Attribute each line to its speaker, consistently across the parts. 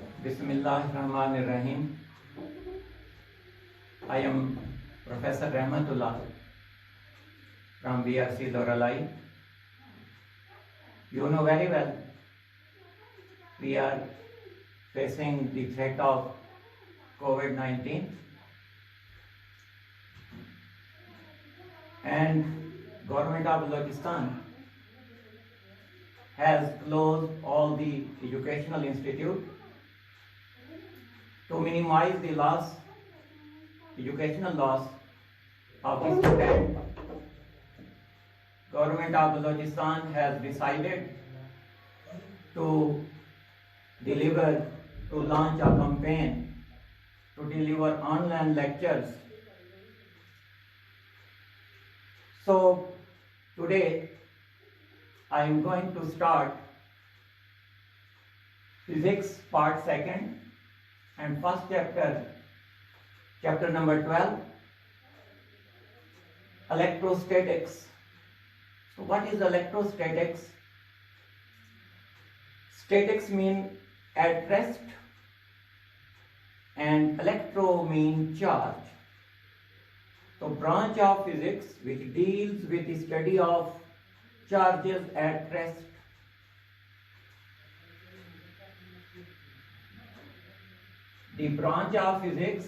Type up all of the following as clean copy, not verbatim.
Speaker 1: Bismillahirrahmanirrahim. I am Professor Rahmatullah from BRC Loralai. You know very well, we are facing the threat of COVID-19, and Government of Balochistan has closed all the educational institutes to minimize the educational loss of the student. Government of Balochistan has decided to launch a campaign to deliver online lectures. So today I am going to start physics part 2nd and first chapter number 12, electrostatics. So what is electrostatics? Statics mean at rest and electro mean charge. So branch of physics which deals with the study of charges at rest. The branch of physics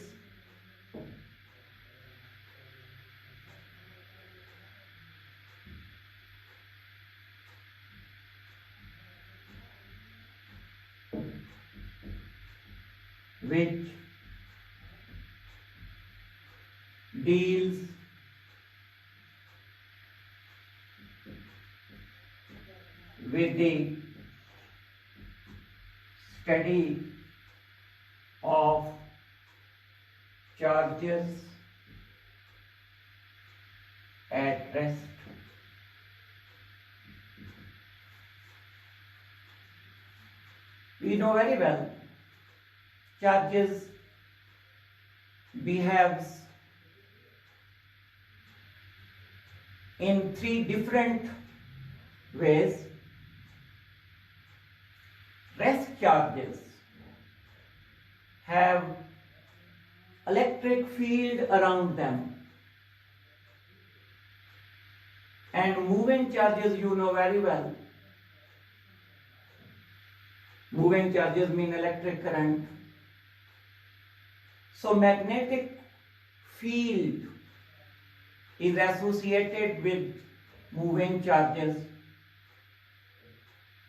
Speaker 1: which deals with the study of charges at rest. We know very well charges behaves in 3 different ways. Rest charges have electric field around them, and moving charges you know very well. Moving charges mean electric current. So magnetic field is associated with moving charges,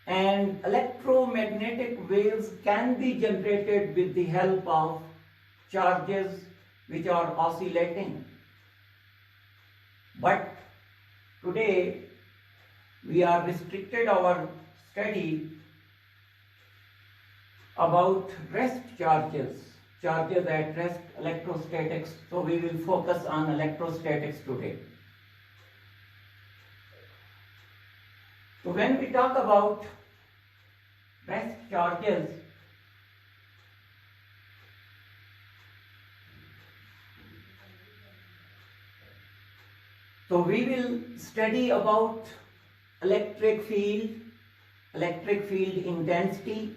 Speaker 1: and electromagnetic waves can be generated with the help of charges which are oscillating. But today we are restricted our study about rest charges at rest, electrostatics. So we will focus on electrostatics today. So when we talk about rest charges, so we will study about electric field intensity,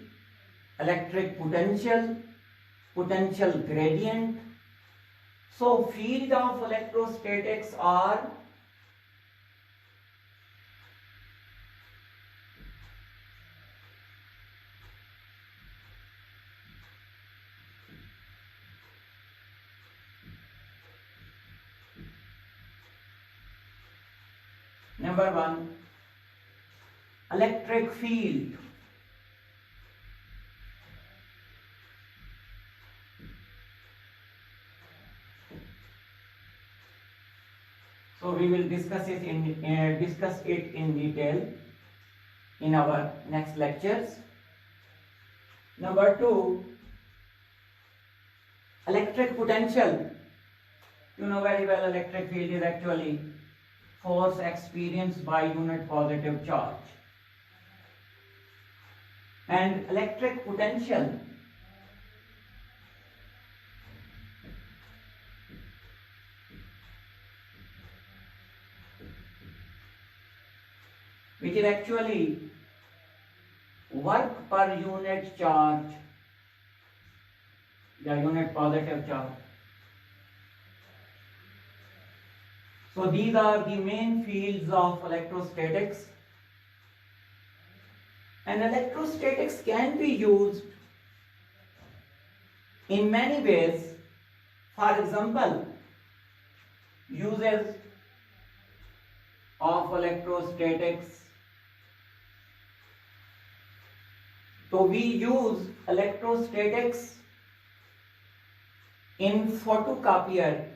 Speaker 1: electric potential gradient. So field of electrostatics are number 1, electric field. So we will discuss it in detail in our next lectures. Number 2, electric potential. You know very well electric field is actually force experienced by unit positive charge. And electric potential which is actually work per unit charge the unit positive charge. So these are the main fields of electrostatics. And electrostatics can be used in many ways. For example, uses of electrostatics. So we use electrostatics in photocopier.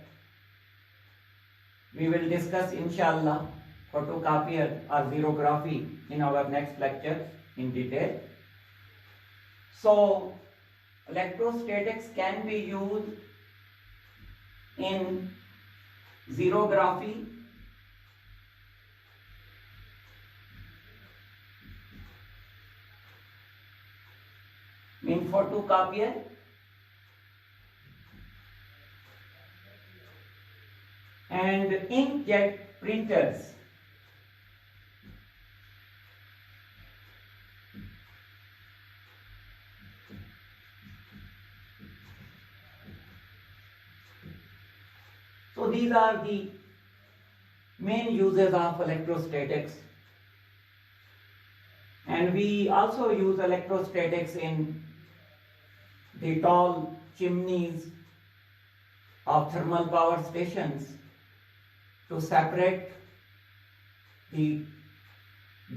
Speaker 1: We will discuss inshallah photocopier or xerography in our next lecture in detail. So electrostatics can be used in xerography, in photocopier, and inkjet printers. So these are the main uses of electrostatics. And we also use electrostatics in the tall chimneys of thermal power stations to separate the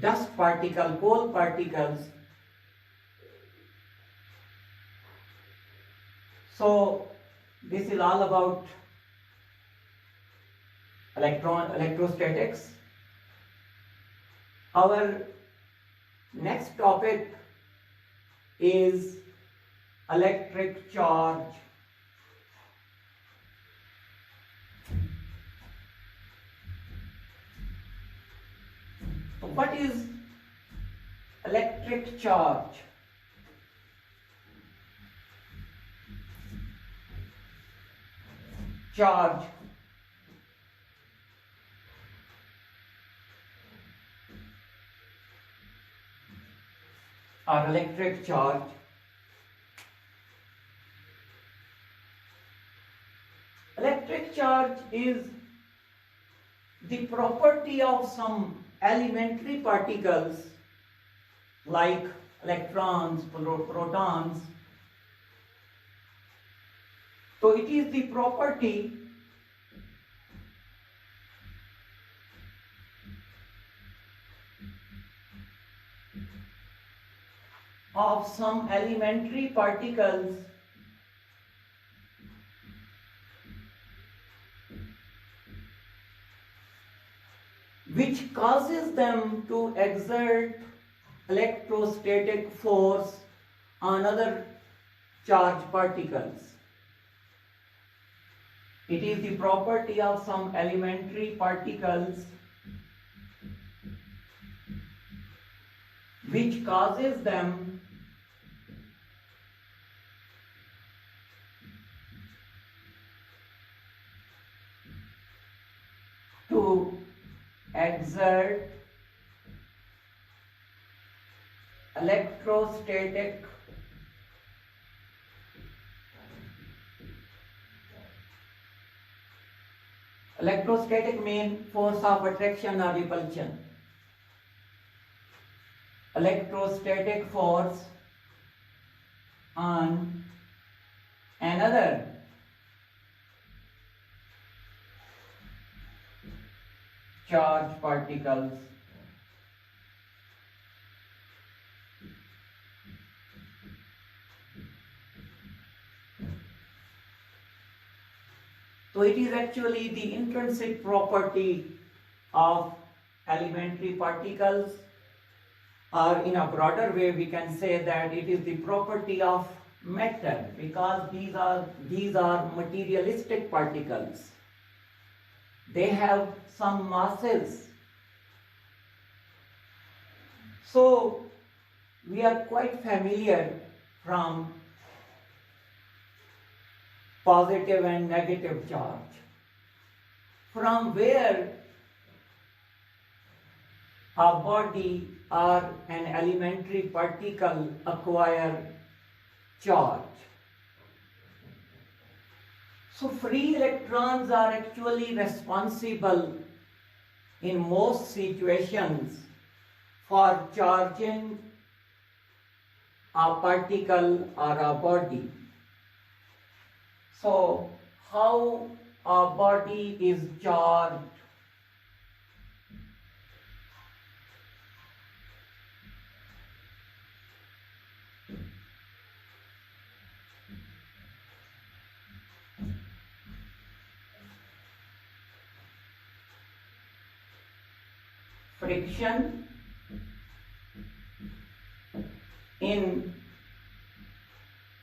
Speaker 1: dust particle, coal particles. So this is all about electrostatics. Our next topic is electric charge. So what is electric charge? Charge or electric charge electric charge is the property of some elementary particles like electrons, protons. So it is the property of some elementary particles which causes them to exert electrostatic force on other charged particles. It is the property of some elementary particles which causes them to exert electrostatic mean force of attraction or repulsion. Electrostatic force on another charged particles. So it is actually the intrinsic property of elementary particles, or in a broader way we can say that it is the property of matter, because these are materialistic particles. They have some masses. So we are quite familiar from positive and negative charge, from where a body or an elementary particle acquire charge. So free electrons are actually responsible in most situations for charging a particle or a body. So how a body is charged? Friction in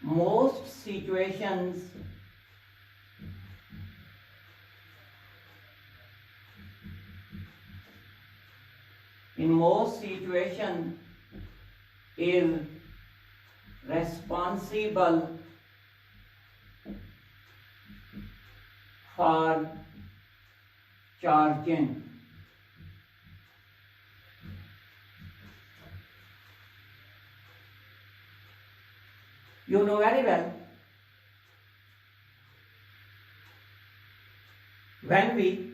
Speaker 1: most situations is responsible for charging. You know very well, when we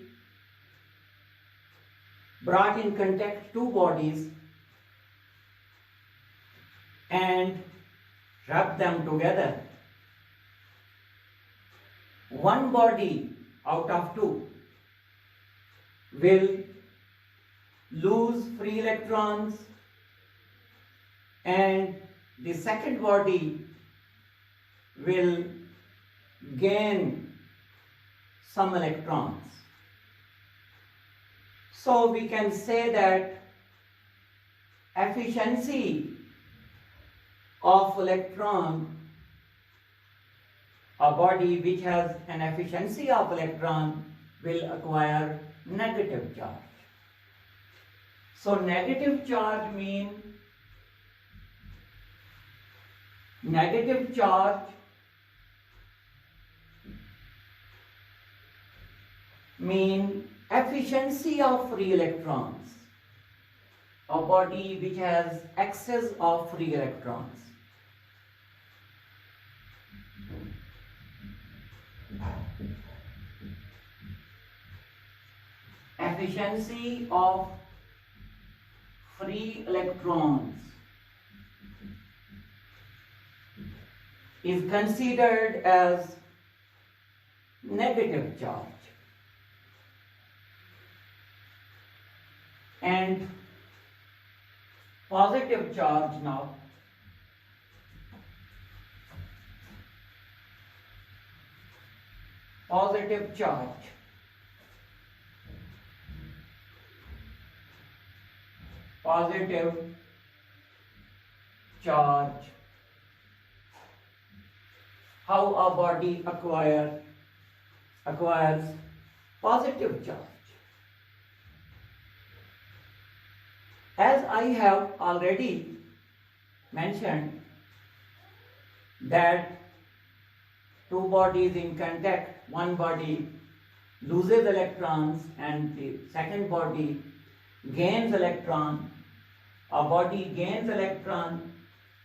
Speaker 1: brought in contact two bodies and rub them together, one body out of two will lose free electrons and the second body will gain some electrons. So we can say that efficiency of electron, a body which has an efficiency of electron will acquire negative charge. So negative charge means efficiency of free electrons, a body which has excess of free electrons. Efficiency of free electrons is considered as negative charge. And positive charge now. Positive charge. Positive charge. How a body acquires positive charge. As I have already mentioned that two bodies in contact, one body loses electrons and the second body gains electron. A body gains electron,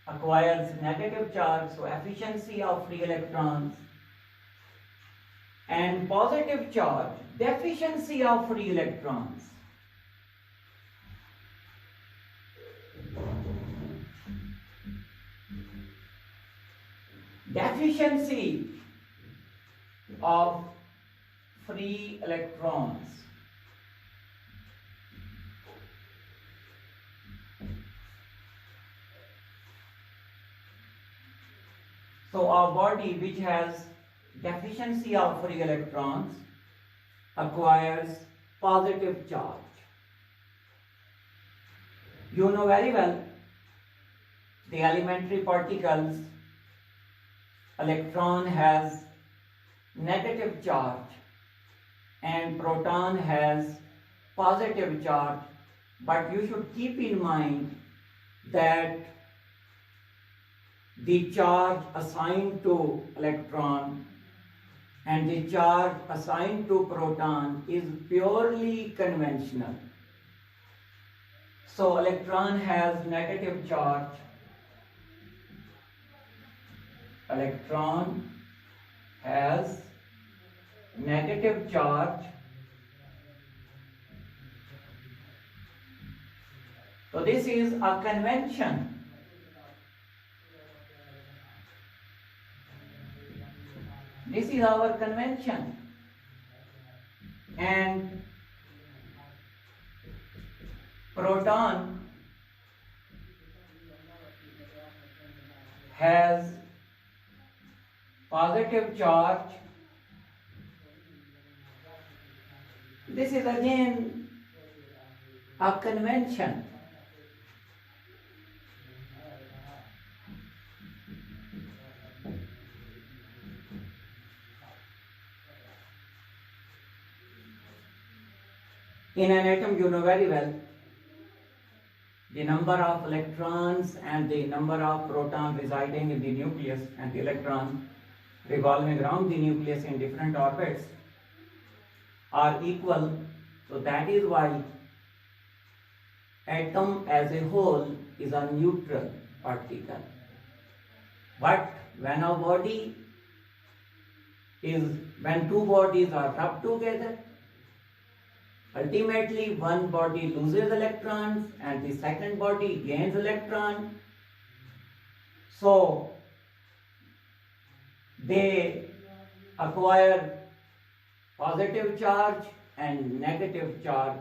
Speaker 1: acquires negative charge, so efficiency of free electrons, and positive charge, deficiency of free electrons. Deficiency of free electrons. So a body which has deficiency of free electrons acquires positive charge. You know very well the elementary particles, electron has negative charge and proton has positive charge, but you should keep in mind that the charge assigned to electron and the charge assigned to proton is purely conventional. So electron has negative charge. Electron has negative charge. So this is a convention. This is our convention. And proton has positive charge. This is again a convention. In an atom, you know very well, the number of electrons and the number of protons residing in the nucleus and the electron revolving around the nucleus in different orbits are equal. So that is why atom as a whole is a neutral particle. But when two bodies are rubbed together, ultimately one body loses electrons and the second body gains electron. So they acquire positive charge and negative charge.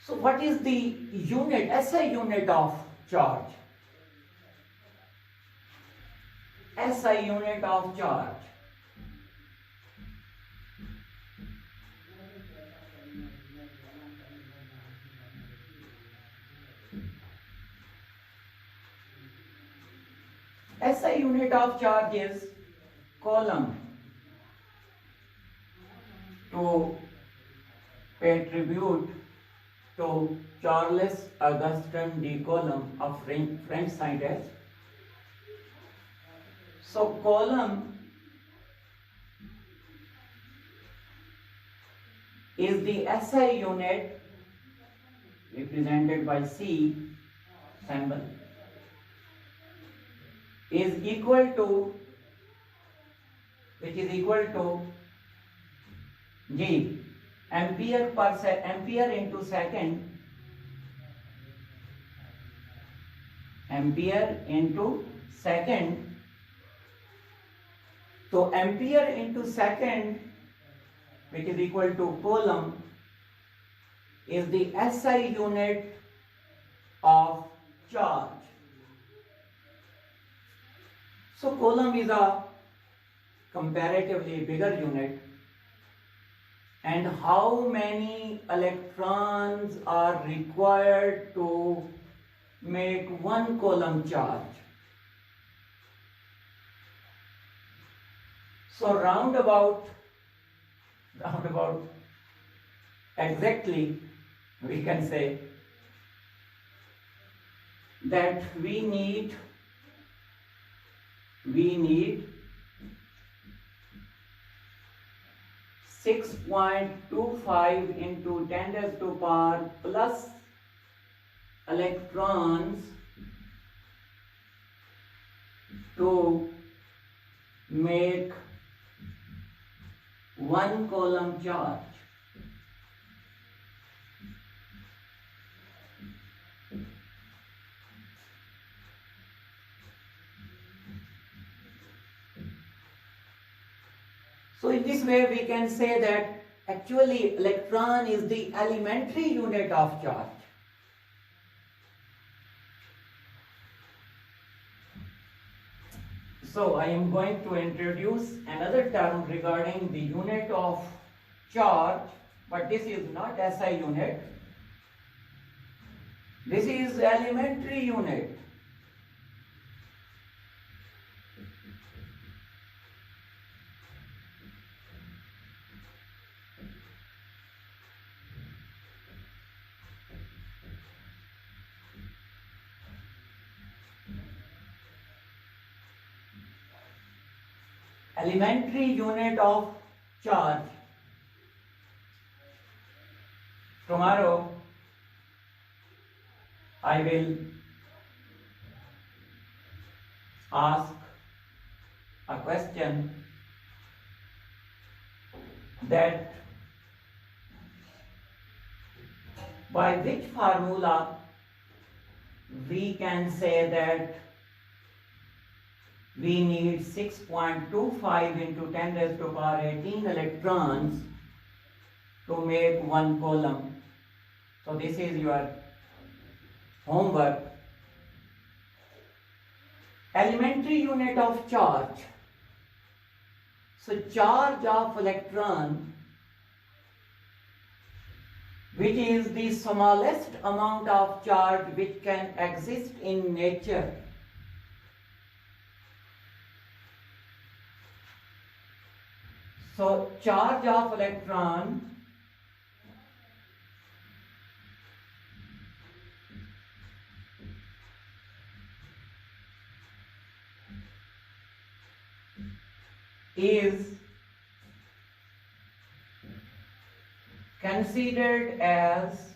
Speaker 1: So what is the unit, SI unit of charge? SI unit of charge. SI unit of charge is Coulomb. To pay tribute to Charles Augustin de Coulomb, a French scientist. So Coulomb is the SI unit represented by C symbol, is equal to, which is equal to G, ampere into second, ampere into second. So ampere into second, which is equal to Coulomb, is the SI unit of charge. So Coulomb is a comparatively bigger unit. And how many electrons are required to make 1 Coulomb charge? So roundabout exactly we can say that we need 6.25 into 10 raised to power plus electrons to make 1 Coulomb charge. So in this way we can say that actually electron is the elementary unit of charge. So I am going to introduce another term regarding the unit of charge, but this is not SI unit. This is elementary unit. Elementary unit of charge. Tomorrow I will ask a question that by which formula we can say that we need 6.25 into 10 raised to power 18 electrons to make one coulomb. So this is your homework. Elementary unit of charge. So charge of electron, which is the smallest amount of charge which can exist in nature. So charge of electron is considered as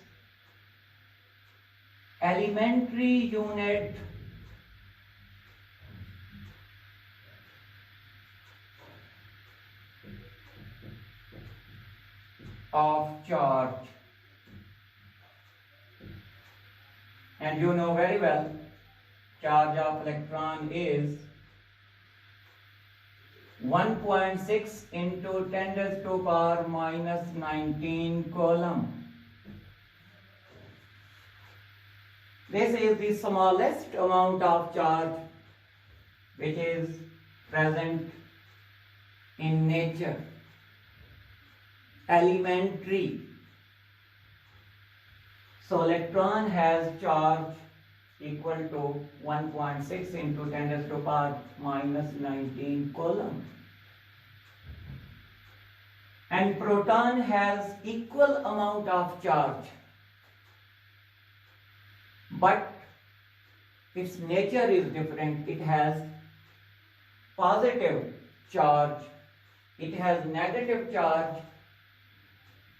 Speaker 1: elementary unit of charge. And you know very well, charge of electron is 1.6 into 10 raised to power minus 19 coulomb. This is the smallest amount of charge which is present in nature. Elementary. So electron has charge equal to 1.6 into 10 raised to power minus 19 coulomb. And proton has equal amount of charge, but its nature is different. It has positive charge, it has negative charge.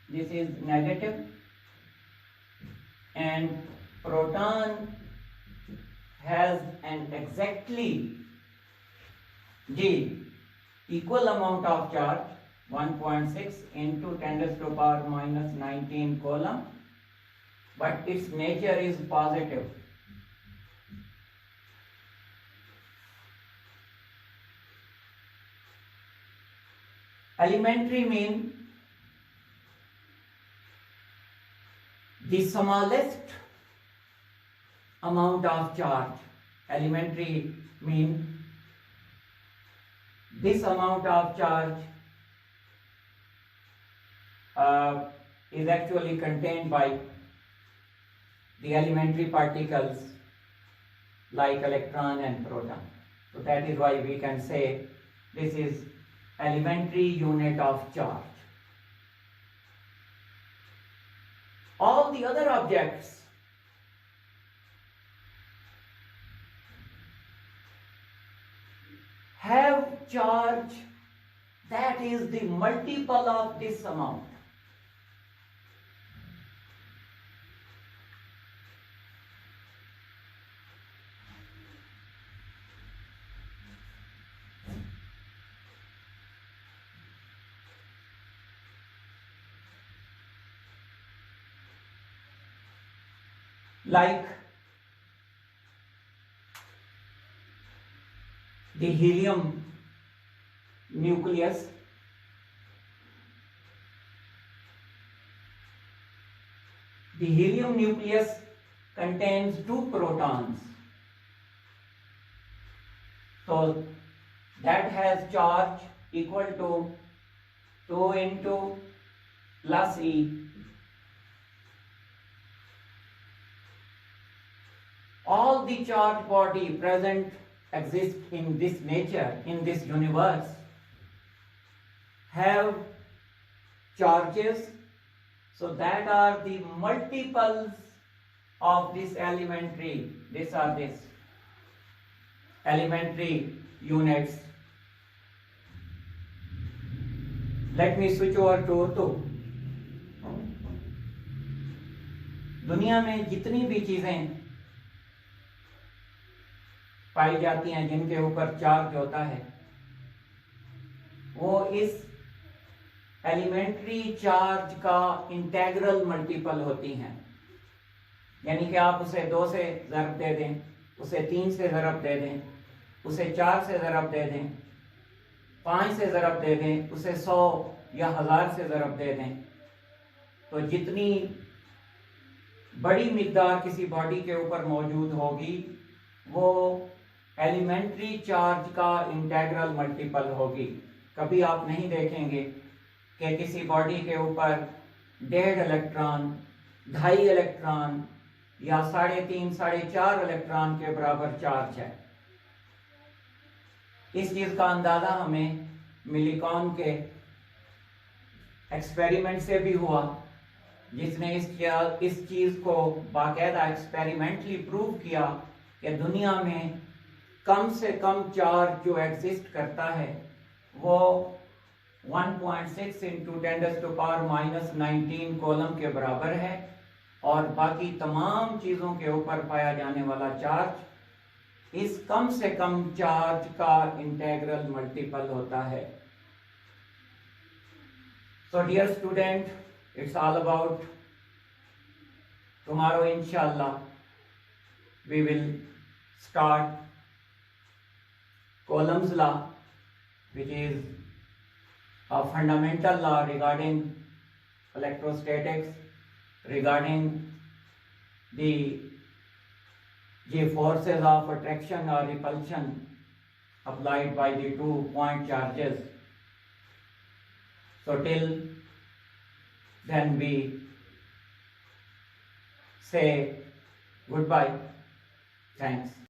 Speaker 1: This is negative, and proton has an exactly equal amount of charge, 1.6 into 10 raised to power minus 19 coulomb, but its nature is positive. Elementary mean the smallest amount of charge. Elementary mean this amount of charge is actually contained by the elementary particles like electron and proton. So that is why we can say this is elementary unit of charge. All the other objects have charge that is the multiple of this amount. Like the helium nucleus, the helium nucleus contains 2 protons, so that has charge equal to 2 into plus E. All the charged body present exist in this nature, in this universe, have charges, so that are the multiples of this elementary. These are this elementary units. Let me switch over to Urdu. दुनिया में जितनी भी चीजें पाई जाती हैं जिनके ऊपर charge होता है, वो इस एलिमेंट्री चार्ज का इंटेग्रल मल्टीपल होती हैं। यानी कि आप उसे 2 से ज़रब दे दें, उसे 3 से ज़रब दे दें, उसे 4 से ज़रब दे दें, 5 से ज़रब दे दें, उसे 100 या 1000 से ज़रब दे दें, तो जितनी बड़ी मिकदार किसी बॉडी के ऊपर मौजूद होगी वो एलिमेंट्री चार्ज का इंटेग्रल मल्टीपल होगी। कभी आप नहीं देखेंगे कि किसी बॉडी के ऊपर 1.5 इलेक्ट्रॉन, 2.5 इलेक्ट्रॉन या 3.5 4.5 इलेक्ट्रॉन के बराबर चार्ज है। इस चीज का अंदाजा हमें मिलिकॉन के एक्सपेरिमेंट से भी हुआ, जिसने इस चीज को बाकायदा एक्सपेरिमेंटली प्रूव किया कि दुनिया में कम से कम चार्ज जो एग्जिस्ट करता है वो 1.6 इंटू 10⁻⁻19 कॉलम के बराबर है, और बाकी तमाम चीजों के ऊपर पाया जाने वाला चार्ज इस कम से कम चार्ज का इंटेग्रल मल्टीपल होता है। So dear student, it's all about tomorrow inshallah we will start Coulomb's law, which is a fundamental law regarding electrostatics, regarding the forces of attraction or repulsion applied by the 2 point charges. So till then we say goodbye. Thanks.